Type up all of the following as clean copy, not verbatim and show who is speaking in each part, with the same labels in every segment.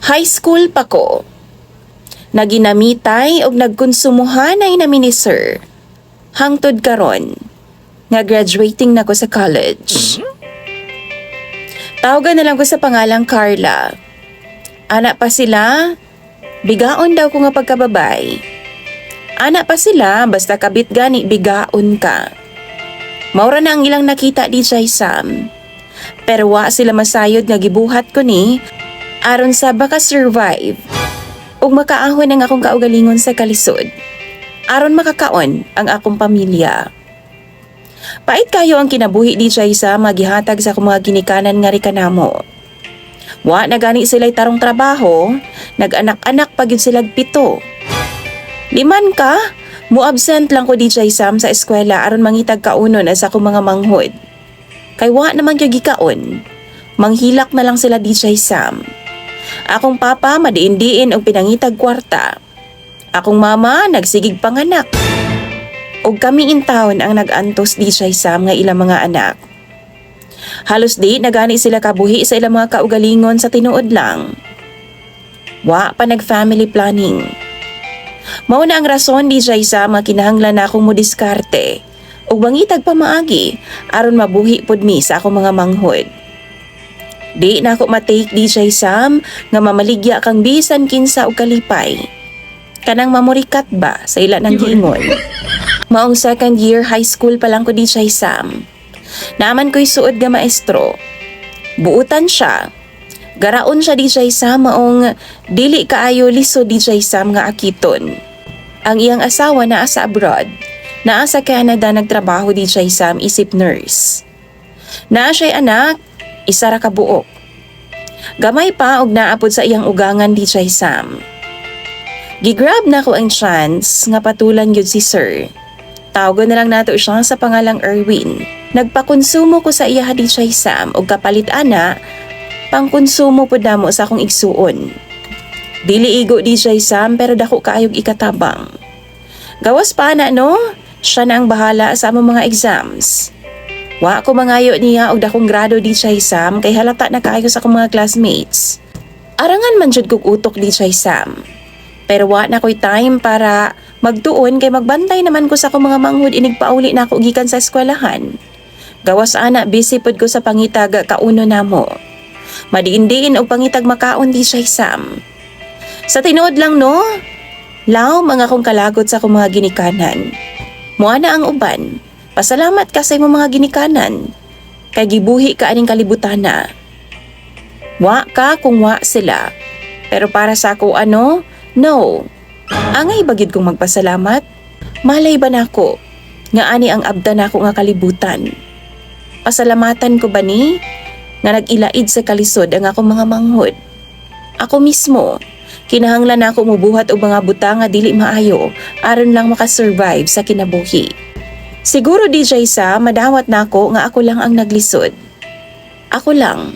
Speaker 1: High school pa ko. Naginamitay og nagkonsumuhan ay namin ni sir. Hangtod karon nga graduating na ko sa college. Tawagan na lang ko sa pangalang Carla. Anak pa sila, bigaon daw ko nga pagkababay. Anak pa sila, basta kabit gani bigaon ka. Maura na ang ilang nakita di Sam. Pero wa sila masayod nga gibuhat ko ni aron sa baka survive ug makaahon ang akong kaugalingon sa kalisod aron makakaon ang akong pamilya. Pait kayo ang kinabuhi di sa magihatag sa akong mga ginikanan nga rikanamo. Wa na gani sila'y tarong trabaho, nag-anak-anak pa gyud sila 7. 5 ka, mo-absent lang ko di Sam sa eskwela aron mangitag kaunon sa akong mga manghod. Kay wa naman gyud gikaon. Manghilak na lang sila di Sam. Akong papa madiin-diin og pinangitag kwarta. Akong mama nagsigig panganak. Og kami in town ang nag-antos di Sam nga ilang mga anak. Halos di nagani sila kabuhi sa ilang mga kaugalingon sa tinuod lang. Wa pa nag-family planning. Mao na ang rason di Sam nga kinahanglan na akong modiskarte og mangitag pamaagi aron mabuhi pud mi sa akong mga manghod. Di na ako matake di Sam nga mamaligya kang bisan kinsa og kalipay. Kanang mamurikat ba sa ila ng giingon. Maong second year high school pa lang ko di Sam. Naaman ko'y suod nga maestro. Buutan siya. Garaon siya di Sam maong dili kaayo liso di Sam nga akiton. Ang iyang asawa naa sa abroad. Naa sa Canada nagtrabaho di Sam isip nurse. Naa siya'y anak, isa ra ka buok. Gamay pa og naapod sa iyang ugangan di Sam. Gigrab na ko ang chance nga patulan gyud si sir. Tawagan na lang nato siya sa pangalang Erwin. Nagpakonsumo ko sa iya di Sam og kapalit ana pangkonsumo pud namo sa akong igsuon. Dili igo di Sam pero dako kaayog ikatabang. Gawas pa na no, siya na ang bahala sa among mga exams. Wa ko mangayo niya og dakong grado di Sam kay halata na kaayo sa akong mga classmates. Arangan man jud kog utok di Sam. Pero wa na ko'y time para magtuon kay magbantay naman ko sa akong mga manghod inig pauli na ako gikan sa eskwelahan. Gawas ana busy pud ko sa pangitag kauno namo. Madiin-diin og pangitag makaon di Sam. Sa tinuod lang no, law mga akong kalagot sa akong mga ginikanan. Moa na ang uban. Pasalamat ka sa imong mga ginikanan. Kay gibuhi ka aning kalibutana. Wa ka kung wa sila. Pero para sa ako no. Angay bagid kong magpasalamat. Malay ba nako nga ani ang abda nako nga kalibutan. Pasalamatan ko ba ni nga nag-ilaid sa kalisod ang akong mga manghod. Ako mismo kinahanglan nako mubuhat og mga buta nga dili maayo aron lang makasurvive sa kinabuhi. Siguro di Sam, madawat na ako nga ako lang ang naglisod. Ako lang.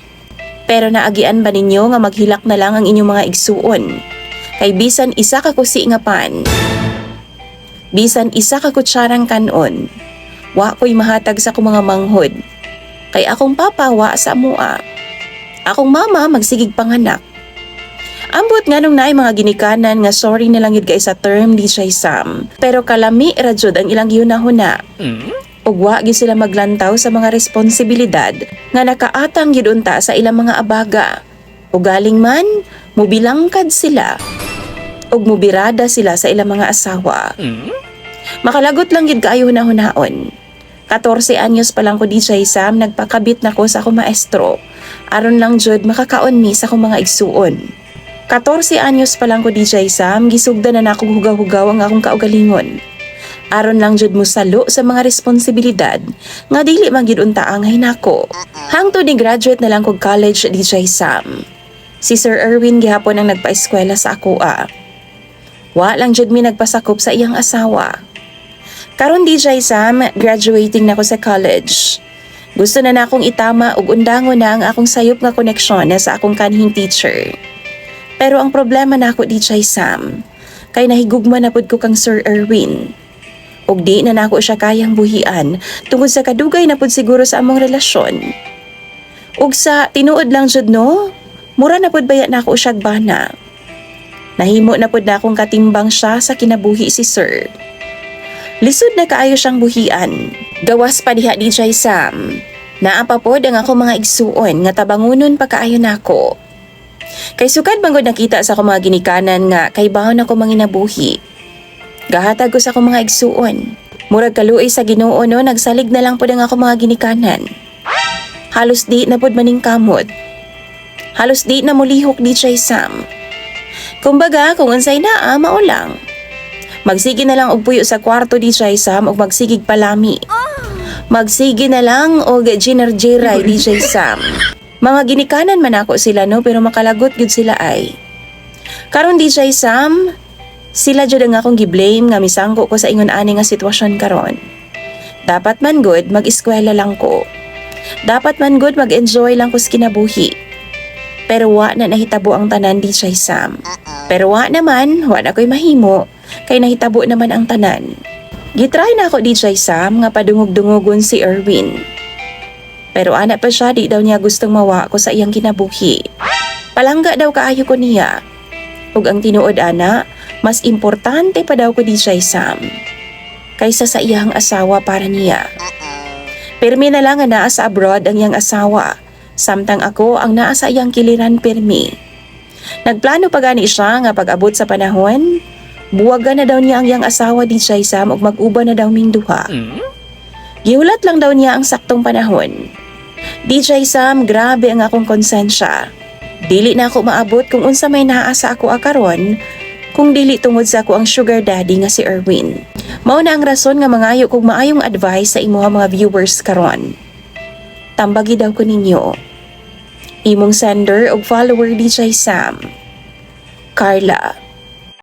Speaker 1: Pero naagian ba ninyo nga maghilak na lang ang inyong mga igsuon? Kay bisan isa ka kusi nga pan. Bisan isa ka kutsarang kanon. Wa ko'y mahatag sa akong mga manghod. Kay akong papa wa sa mua. Akong mama magsigig panganak. Ambot nga nung naay mga ginikanan nga sorry na lang yun kay sa term di Sam. Pero kalami radyod ang ilang yunahuna. Ug wa gyud sila maglantaw sa mga responsibilidad nga nakaatang gyud unta sa ilang mga abaga. Ug galing man, mubilangkad sila. Ug mubirada sila sa ilang mga asawa. Makalagot lang gyud kaayo hunahon. 14 anyos pa lang ko di Sam nagpakabit na ko sa akong maestro. Aron lang jud makakaon mi sa akong mga igsuon. 14 anyos pa lang ko di Sam, gisugda na nakong hugaw-hugaw ang akong kaugalingon. Aron lang jud mo salo sa mga responsibilidad nga dili man gyud unta angay nako. Hangtod ni graduate na lang kog college di Sam. Si Sir Erwin gihapon ang nagpa-eskwela sa akoa. Wa lang jud mi nagpasakop sa iyang asawa. Karon di Sam, graduating na ko sa college. Gusto na nakong itama og undangon na ang akong sayop nga koneksyon sa akong kanhing teacher. Pero ang problema na ako di Sam, kay nahigugma na pud ko kang Sir Erwin. Og di na nako siya kayang buhian tungod sa kadugay na pud siguro sa among relasyon. Ug sa tinuod lang jud no, Mura na pud baya na ako usyag bana. Nahimo na pud na akong katimbang siya sa kinabuhi si Sir. Lisod na kaayo siyang buhian. Gawas pa diha DJ Sam. Naa pa pod ang ako mga igsuon nga tabangunon pa kaayo nako. Kay sukad manggod nakita sa akong mga ginikanan nga kay bahon ako manginabuhi. Gahatag ko sa akong mga igsuon. Murag kaluoy sa Ginoo no, nagsalig na lang pod ang ako mga ginikanan. Halos di na pod maning kamot. Halos di na mulihok DJ Sam. Kumbaga kung unsay naa mao lang. Magsige na lang og puyo sa kwarto DJ Sam ug magsigig palami. Magsige na lang og ginerjeray DJ Sam. Mga ginikanan man ako sila no, pero makalagot gud sila ay. Karon DJ Sam, sila jud ang akong giblame nga misangko ko sa ingon ani nga sitwasyon karon. Dapat man good mag-eskwela lang ko. Dapat man good mag-enjoy lang ko sa kinabuhi. Pero wa na nahitabo ang tanan DJ Sam. Pero wa naman, wa na ko'y mahimo, kay nahitabo naman ang tanan. Gitry na ako DJ Sam nga padungog-dungogon si Erwin. Pero ana pa siya, di daw niya gustong mawa ko sa iyang kinabuhi. Palangga daw kaayo ko niya. Ug ang tinuod ana, mas importante pa daw ko DJ Sam kaysa sa iyang asawa para niya. Pirmi na lang nga naa sa abroad ang iyang asawa, samtang ako ang naa sa iyang kiliran pirmi. Nagplano pa gani siya nga pag-abot sa panahon, buwagan na daw niya ang iyang asawa DJ Sam ug mag-uban na daw ming duha. Gihulat lang daw niya ang saktong panahon. DJ Sam, grabe ang akong konsensya. Dili na ako maabot kung unsa may naa sa ako akaron, kung dili tungod sa ako ang sugar daddy nga si Erwin. Mao na ang rason nga mangayo kog maayong advice sa imo mga viewers karon. Tambagi daw ko ninyo. Imong sender og follower DJ Sam. Carla.